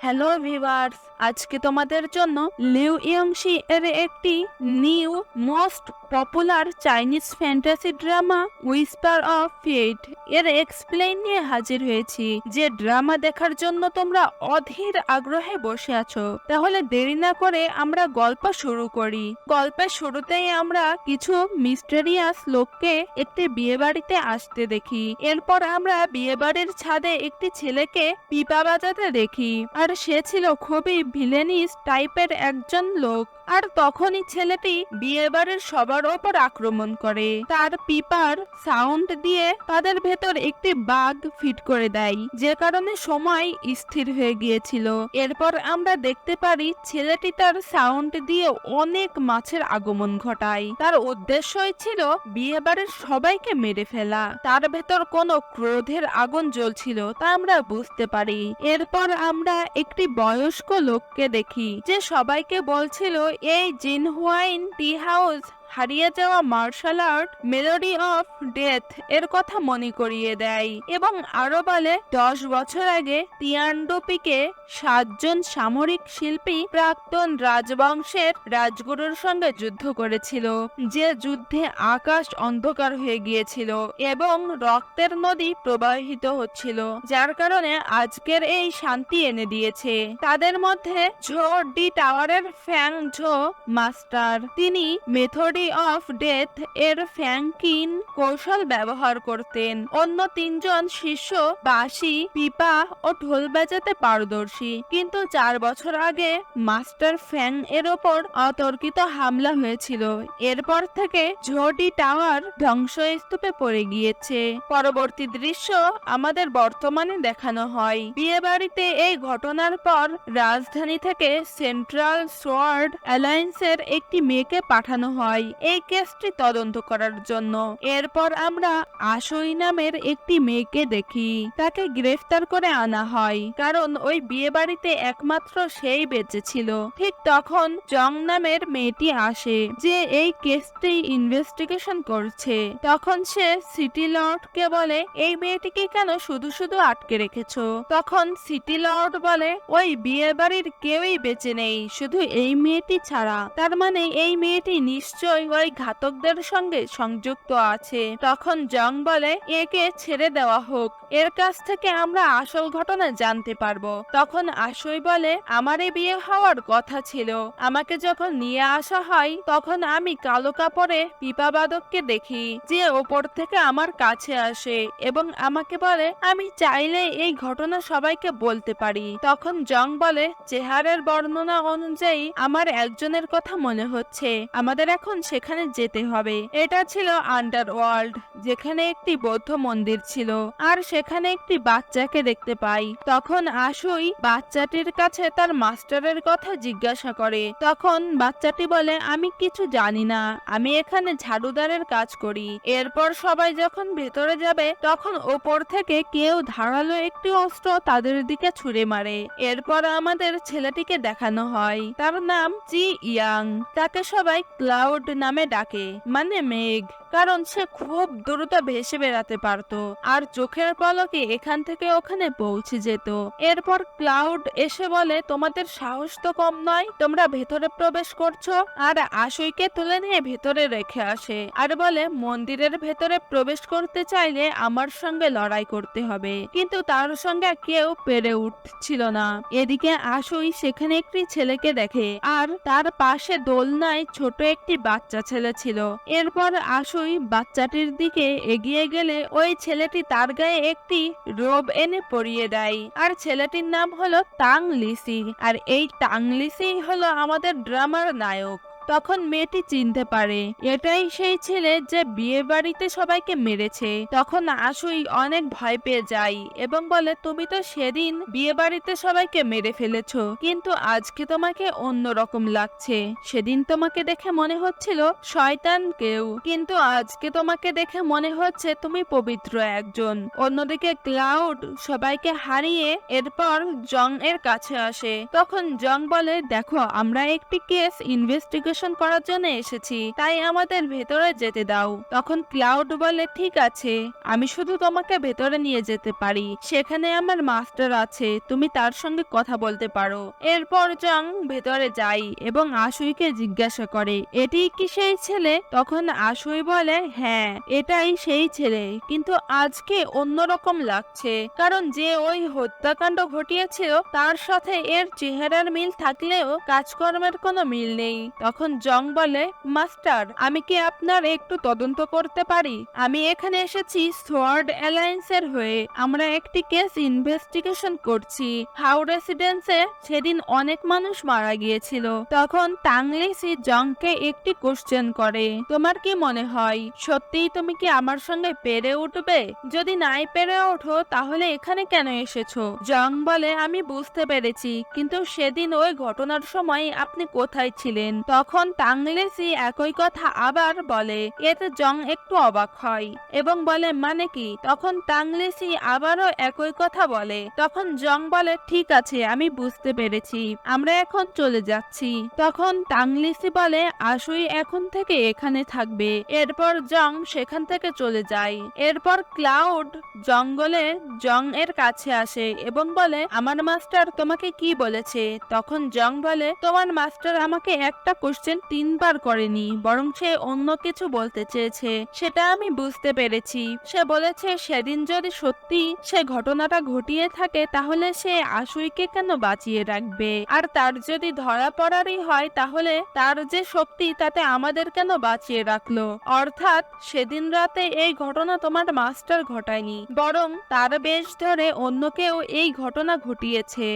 Hello viewers, আজকে তোমাদের জন্য লিউ ইয়ংশি এর একটি new most popular Chinese fantasy drama whisper of fate এর এক্সপ্লেইন নিয়ে হাজির হয়েছি। যে ড্রামা দেখার জন্য তোমরা অধীর আগ্রহে বসে আছো, তাহলে দেরি না করে আমরা গল্প শুরু করি। গল্পের শুরুতেই আমরা কিছু মিস্টেরিয়াস লোককে একটি বিয়ে বাড়িতে আসতে দেখি। এরপর আমরা বিয়ে বাড়ির ছাদে একটি ছেলেকে পিপা বাজাতে দেখি, আর সে ছিল খুবই ভিলেনিস টাইপের একজন লোক। আর তখনই ছেলেটি বিয়ে বাড়ির সবার ওপর আক্রমণ করে, তার পিপার সাউন্ড দিয়ে তাদের ভেতর একটি বাগ ফিট করে দেয়, যে কারণে সময় স্থির হয়ে গিয়েছিল। এরপর আমরা দেখতে পারি ছেলেটি তার সাউন্ড দিয়ে অনেক মাছের আগমন ঘটায়। তার উদ্দেশ্যই ছিল বিয়ে বাড়ির সবাইকে মেরে ফেলা। তার ভেতর কোনো ক্রোধের আগুন জ্বলছিল তা আমরা বুঝতে পারি। এরপর আমরা একটি বয়স্ক লোককে দেখি, যে সবাইকে বলছিল এই জিনহুয়াইন টি হাউস হারিয়ে যাওয়া martial art melody of death এর কথা মনে করিয়ে দেয়, এবং আরো বলে 10 বছর আগে তিয়ানডোপিকে 7 জন সামরিক শিল্পী প্রাক্তন রাজবংশের রাজগুরুর সঙ্গে যুদ্ধ করেছিল, যে যুদ্ধে আকাশ অন্ধকার হয়ে গিয়েছিল এবং রক্তের নদী প্রবাহিত হচ্ছিল, যার কারণে আজকের এই শান্তি এনে দিয়েছে। তাদের মধ্যে ঝো ডি টাওয়ারের ফ্যাং ঝো মাস্টার, তিনি মেথডি অফ ডেথ এর ফ্যাংকিন কৌশল ব্যবহার করতেন। অন্য 3 জন শিষ্য বাঁশি, পিপা ও ঢোল বাজাতে পারদর্শী, কিন্তু 4 বছর আগে মাস্টার ফ্যাং এর ওপর অতর্কিত হামলা হয়েছিল। এরপর থেকে ঝোডি টাওয়ার ধ্বংসস্তূপে পড়ে গিয়েছে। পরবর্তী দৃশ্য আমাদের বর্তমানে দেখানো হয়। বিয়ে বাড়িতে এই ঘটনার পর রাজধানী থেকে সেন্ট্রাল সোয়ার্ড অ্যালায়েন্সের একটি মেয়েকে পাঠানো হয় এই কেসটি তদন্ত করার জন্য। এরপর আমরা আশই নামের একটি মেয়েকে দেখি, তাকে গ্রেফতার করে আনা হয়, কারণ ওই বিয়ে বাড়িতে একমাত্র সেই বেঁচে ছিল। ঠিক তখন জং নামের মেয়েটি আসে, যে এই কেসটি ইনভেস্টিগেশন করছে। তখন সে সিটি লর্ডকে বলে, এই মেয়েটিকে কেন শুধু শুধু আটকে রেখেছো? তখন সিটি লর্ড বলে, ওই বিয়ে বাড়ির কেউই বেঁচে নেই, শুধু এই মেয়েটি ছাড়া। তার মানে এই মেয়েটি নিশ্চয়ই ওই ঘাতকদের সঙ্গে সংযুক্ত আছে। তখন জং বলে, একে ছেড়ে দেওয়া হোক, এর কাছ থেকে আমরা আসল ঘটনা জানতে পারবো। তখন আশই বলে, আমারই বিয়ে হওয়ার কথা ছিল। আমাকে যখন নিয়ে আসা হয় তখন আমি কালো কাপড়ে পিপাবাদককে দেখি, যে ওপর থেকে আমার কাছে আসে এবং আমাকে বলে আমি চাইলে এই ঘটনা সবাইকে বলতে পারি। তখন জং বলে, চেহারার বর্ণনা অনুযায়ী আমার একজনের কথা মনে হচ্ছে, আমাদের এখন সেখানে যেতে হবে। এটা ছিল আন্ডারওয়ার্ল্ড, যেখানে একটি বৌদ্ধ মন্দির ছিল, আর সেখানে একটি বাচ্চাকে দেখতে পাই। তখন আশুই বাচ্চাটির কাছে তার মাস্টারের কথা জিজ্ঞাসা করে। তখন বাচ্চাটি বলে, আমি কিছু জানি না, আমি এখানে ঝাড়ুদারের কাজ করি। এরপর সবাই যখন ভেতরে যাবে তখন ওপর থেকে কেউ ধারালো একটি অস্ত্র তাদের দিকে ছুঁড়ে মারে। এরপর আমাদের ছেলেটিকে দেখানো হয়, তার নাম চি ইয়াং। তাকে সবাই ক্লাউড নামে ডাকে, মানে মেঘ, কারণ সে খুব দ্রুত ভেসে বেড়াতে পারত আর চোখের পলকে এখান থেকে ওখানে পৌঁছে যেত। এরপর ক্লাউড এসে বলে, তোমাদের সাহস তো কম নয়, তোমরা ভেতরে প্রবেশ করছো। আর আশুইকে তুলে নিয়ে ভেতরে রেখে আসে আর বলে, মন্দিরের ভেতরে প্রবেশ করতে চাইলে আমার সঙ্গে লড়াই করতে হবে, কিন্তু তার সঙ্গে কেউ পেরে উঠছিল না। এদিকে আশুই সেখানে একটি ছেলেকে দেখে, আর তার পাশে দোলনায় ছোট একটি বাচ্চা ছেলে ছিল। এরপর আশুই বাচ্চাটির দিকে এগিয়ে গেলে ওই ছেলেটি তার গায়ে একটি রোব এনে পরিয়ে দেয়, আর ছেলেটির নাম হলো তাং লিসি। আর এই তাং লিসি হলো আমাদের ড্রামার নায়ক। তখন মেয়েটি চিনতে পারে এটাই সেই ছেলে যে বিয়ে বাড়িতে সবাইকে মেরেছে। তখন আশুই অনেক ভয় পেয়ে যায় এবং বলে, তুমি তো সেদিন বিয়ে বাড়িতে সবাইকে মেরে ফেলেছো, কিন্তু আজকে তোমাকে অন্যরকম লাগছে। সেদিন তোমাকে দেখে মনে হচ্ছিল শয়তান কেউ, কিন্তু আজকে তোমাকে দেখে মনে হচ্ছে তুমি পবিত্র একজন। অন্যদিকে ক্লাউড সবাইকে হারিয়ে এরপর জং এর কাছে আসে। তখন জং বলে, দেখো আমরা একটি কেস ইনভেস্টিগেশন ইনভেস্টিগেশন করার জন্য এসেছি, তাই আমাদের ভেতরে যেতে দাও। তখন ক্লাউড বলে, ঠিক আছে, আমি শুধু তোমাকে ভেতরে নিয়ে যেতে পারি, সেখানে আমার মাস্টার আছে, তুমি তার সঙ্গে কথা বলতে পারো। এরপর জং ভেতরে যায় এবং আশুইকে জিজ্ঞাসা করে, এটি কি সেই ছেলে? তখন আশুই বলে, হ্যাঁ, এটাই সেই ছেলে, কিন্তু আজকে অন্যরকম লাগছে, কারণ যে ওই হত্যাকাণ্ড ঘটিয়েছিল তার সাথে এর চেহারার মিল থাকলেও কাজকর্মের কোনো মিল নেই। তখন জং বলে, মাস্টার, আমি কি আপনার একটু তদন্ত করতে পারি? আমি এখানে এসেছি সোয়ার্ড অ্যালায়েন্সের হয়ে, আমরা একটি কেস ইনভেস্টিগেশন করছি। হাউ রেসিডেন্সে সেদিন অনেক মানুষ মারা গিয়েছিল। তখন টাংলিসি জংকে একটি কোশ্চেন করে, তোমার কি মনে হয় সত্যিই তুমি কি আমার সঙ্গে পেরে উঠবে? যদি নাই পেরে ওঠো তাহলে এখানে কেন এসেছো? জং বলে, আমি বুঝতে পেরেছি, কিন্তু সেদিন ওই ঘটনার সময় আপনি কোথায় ছিলেন? তখন টাংলিসি একই কথা আবার বলে। এতে জং একটু অবাক হয় এবং বলে, মানে কি? তখন টাংলিসি আবারও একই কথা বলে। তখন জং বলে, ঠিক আছে, আমি বুঝতে পেরেছি, আমরা এখন চলে যাচ্ছি। তখন টাংলিসি বলে, আশুই এখন থেকে এখানে থাকবে। এরপর জং সেখান থেকে চলে যায়। এরপর ক্লাউড জঙ্গলে জং এর কাছে আসে এবং বলে, আমার মাস্টার তোমাকে কি বলেছে? তখন জং বলে, তোমার মাস্টার আমাকে একটা কোশ্চেন 3বার করেনি, বরং সে অন্য কিছু বলতে চেয়েছে, সেটা আমি বুঝতে পেরেছি। সে বলেছে সেদিন যদি সত্যি সে ঘটনাটা ঘটিয়ে থাকে তাহলে সে আশুইকে কেন বাঁচিয়ে রাখবে, আর তার যদি ধরা পড়ারই হয় তাহলে তার যে শক্তি তাতে আমাদের কেন বাঁচিয়ে রাখলো? অর্থাৎ সেদিন রাতে এই ঘটনা তোমার মাস্টার ঘটায়নি, বরং তার বেশ ধরে অন্য কেউ এই ঘটনা ঘটিয়েছে।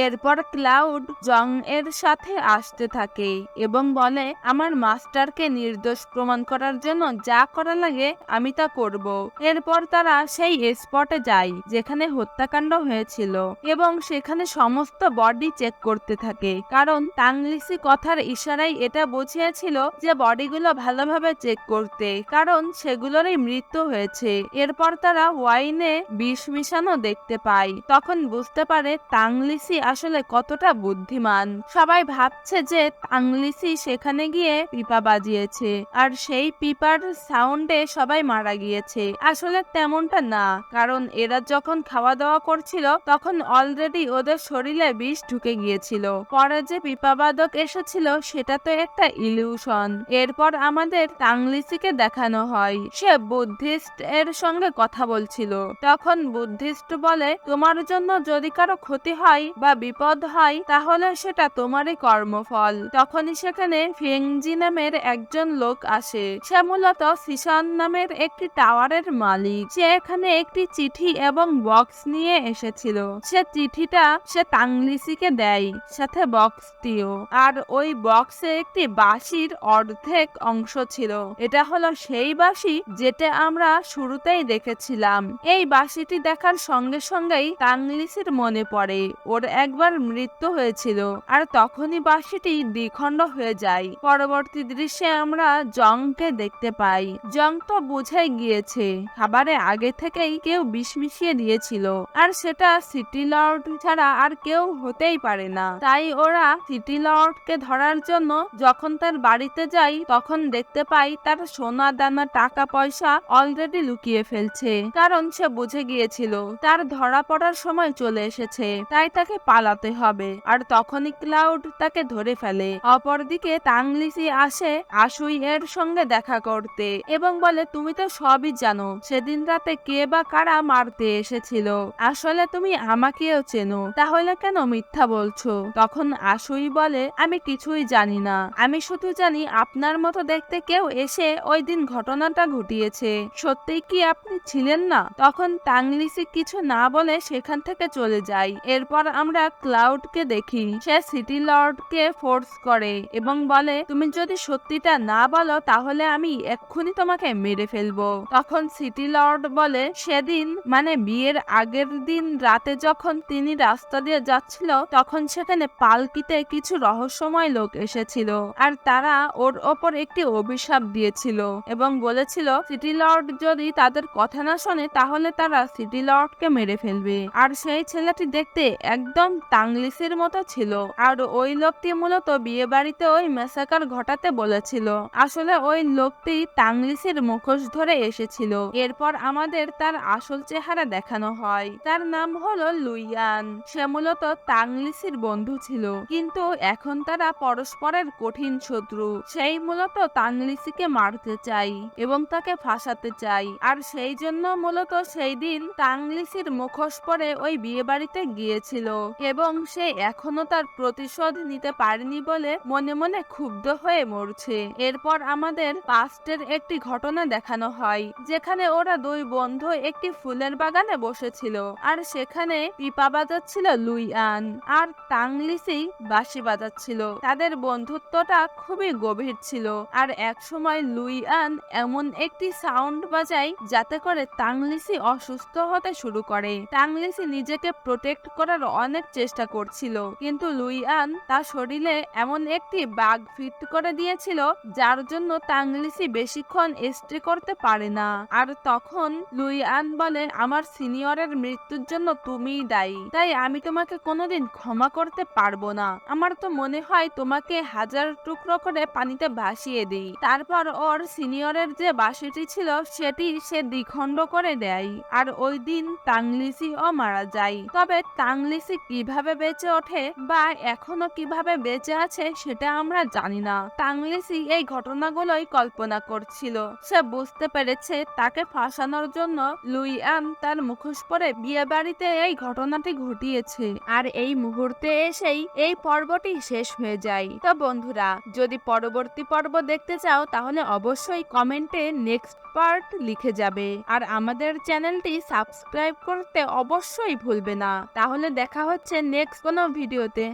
এরপর ক্লাউড জং এর সাথে আসতে থাকে এবং বলে, আমার মাস্টারকে নির্দোষ প্রমাণ করার জন্য যা করা লাগে আমি তা করব। এরপর তারা সেই স্পটে যায় যেখানে হত্যাকাণ্ড হয়েছিল এবং সেখানে সমস্ত বডি চেক করতে থাকে, কারণ টাংলিসি কথার ইশারায় এটা বুঝিয়েছিল যে বডিগুলো ভালোভাবে চেক করতে, কারণ সেগুলোরই মৃত্যু হয়েছে। এরপর তারা ওয়াইনে বিষ মিশানো দেখতে পায়। তখন বুঝতে পারে টাংলিসি আসলে কতটা বুদ্ধিমান। সবাই ভাবছে যে টাংলিসি সেখানে গিয়ে পিপা বাজিয়েছে আর সেই পিপার সাউন্ডে সবাই মারা গিয়েছে। আসলে তেমনটা না, কারণ এরা যখন খাওয়া দাওয়া করছিল তখন অলরেডি ওদের শরীরে বিষ ঢুকে গিয়েছিল। পরে যে পিপাবাদক এসেছিল সেটা তো একটা ইলিউশন। এরপর আমাদের টাংলিসিকে দেখানো হয় সে বুদ্ধিস্ট এর সঙ্গে কথা বলছিল। তখন বুদ্ধিস্ট বলে, তোমার জন্য যদি কারো ক্ষতি হয় বা বিপদ হয় তাহলে সেটা তোমারই কর্মফল। তখনই সেখানে ফেংজি নামের একজন লোক আসে। সে মূলত সিশন নামের একটি টাওয়ারের মালিক। সে এখানে একটি চিঠি এবং বক্স নিয়ে এসেছিল। সে চিঠিটা সে টাংলিসিকে দেয়, সাথে বক্সটিও। আর ওই বক্সে একটি বাঁশির অর্ধেক অংশ ছিল। এটা হলো সেই বাঁশি যেটা আমরা শুরুতেই দেখেছিলাম। এই বাঁশিটি দেখার সঙ্গে সঙ্গেই টাংলিসির মনে পড়ে ওর একবার মৃত্যু হয়েছিল, আর তখনই বাঁশিটি দ্বিখণ্ড হয়ে যায়। পরবর্তী দৃশ্যে আমরা জংকে দেখতে পাই। জং তো বুঝে গিয়েছে খাবারে আগে থেকেই কেউ বিষ মিশিয়ে দিয়েছিল, আর সেটা সিটি লর্ড ছাড়া আর কেউ হতেই পারে না। তাই ওরা সিটি লর্ডকে ধরার জন্য যখন তার বাড়িতে যায় তখন দেখতে পাই তার সোনা দানা টাকা পয়সা অলরেডি লুকিয়ে ফেলছে, কারণ সে বুঝে গিয়েছিল তার ধরা পড়ার সময় চলে এসেছে, তাই তাকে পালাতে হবে। আর তখনই ক্লাউড তাকে ধরে ফেলে। অপরদিকে টাংলিসি আসে আশুই এর সঙ্গে দেখা করতে এবং বলে, তুমি তো সবই জানো, সেদিন রাতে কে বা কারা মারতে এসেছিল। আসলে তুমি আমাকেও চেনো, তাহলে কেন মিথ্যা বলছো? তখন আশুই বলে, আমি কিছুই জানি না, আমি শুধু জানি আপনার মতো দেখতে কেউ এসে ওই দিন ঘটনাটা ঘটিয়েছে। সত্যি কি আপনি ছিলেন না? তখন টাংলিসি কিছু না বলে সেখান থেকে চলে যায়। এরপর আমরা ক্লাউডকে দেখি সে সিটি লর্ডকে ফোর্স করে এবং বলে, তুমি যদি সত্যিটা না বলো তাহলে আমি এক্ষুনি তোমাকে মেরে ফেলবো। তখন সিটি লর্ড বলে, সেদিন মানে বিয়ের আগের দিন রাতে যখন তিনি রাস্তা দিয়ে যাচ্ছিল তখন সেখানে পালকিতে কিছু রহস্যময় লোক এসেছিল, আর তারা ওর ওপর একটি অভিশাপ দিয়েছিল এবং বলেছিল সিটি লর্ড যদি তাদের কথা না শোনে তাহলে তারা সিটি লর্ডকে মেরে ফেলবে। আর সেই ছেলেটি দেখতে একদম একদম তাংলিসির মতো ছিল। আর ওই লোকটি মূলত বিয়ে বাড়িতে ওই ম্যাসাকার ঘটাতে বলেছিল। আসলে ওই লোকটি তাংলিসির মুখোশ ধরে এসেছিল। এরপর আমাদের তার আসল চেহারা দেখানো হয়। তার নাম হলো লুইয়ান। সে মূলত তাংলিসির বন্ধু ছিল, কিন্তু এখন তারা পরস্পরের কঠিন শত্রু। সেই মূলত তাংলিসিকে মারতে চাই এবং তাকে ফাঁসাতে চাই। আর সেই জন্য মূলত সেই দিন তাংলিসির মুখোশ পরে ওই বিয়ে বাড়িতে গিয়েছিল এবং সে এখনো তার প্রতিশোধ নিতে পারেনি বলে মনে মনে ক্ষুব্ধ হয়ে মরছে। এরপর আমাদের পাস্টের একটি ঘটনা দেখানো হয়, যেখানে ওরা দুই বন্ধু একটি ফুলের বাগানে বসেছিল আর সেখানে পিপা বাজাচ্ছিল লুইয়ান আর তাংলিসি বাঁশি বাজাচ্ছিল। তাদের বন্ধুত্বটা খুবই গভীর ছিল। আর এক সময় লুইয়ান এমন একটি সাউন্ড বাজায় যাতে করে তাংলিসি অসুস্থ হতে শুরু করে। তাংলিসি নিজেকে প্রোটেক্ট করার অনেক চেষ্টা করছিল, কিন্তু লুইয়ান তার শরীরে এমন একটি বাগ ফিট করে দিয়েছিল যার জন্য তাংলিসি বেশিক্ষণ স্টে করতে পারে না। আর তখন লুইয়ান বলে, আমার সিনিয়রের মৃত্যুর জন্য তুমিই দায়ী, তাই আমি তোমাকে কোনোদিন ক্ষমা করতে পারবো না। আমার তো মনে হয় তোমাকে হাজার টুকরো করে পানিতে ভাসিয়ে দিই। তারপর ওর সিনিয়রের যে বাঁশিটি ছিল সেটি সে দ্বিখণ্ড করে দেয়। আর ওই দিন তাংলিসিও মারা যায়। তবে তাংলিসি কিভাবে বেঁচে ওঠে বা এখনো কিভাবে বেঁচে আছে সেটা আমরা জানি না। তাংলিসি এই ঘটনাগুলোই কল্পনা করছিল। সে বুঝতে পেরেছে তাকে ফাঁসানোর জন্য লুইয়ান তার মুখোশ পরে বিয়ে বাড়িতে এই ঘটনাটি ঘটিয়েছে। আর এই মুহূর্তে এসেই এই পর্বটি শেষ হয়ে যায়। তো বন্ধুরা, যদি পরবর্তী পর্ব দেখতে চাও তাহলে অবশ্যই কমেন্টে নেক্সট পার্ট লিখে যাবে। আর আমাদের চ্যানেলটি সাবস্ক্রাইব করতে অবশ্যই ভুলবে না। তাহলে দেখা হচ্ছে নেক্সট কোনো ভিডিওতে।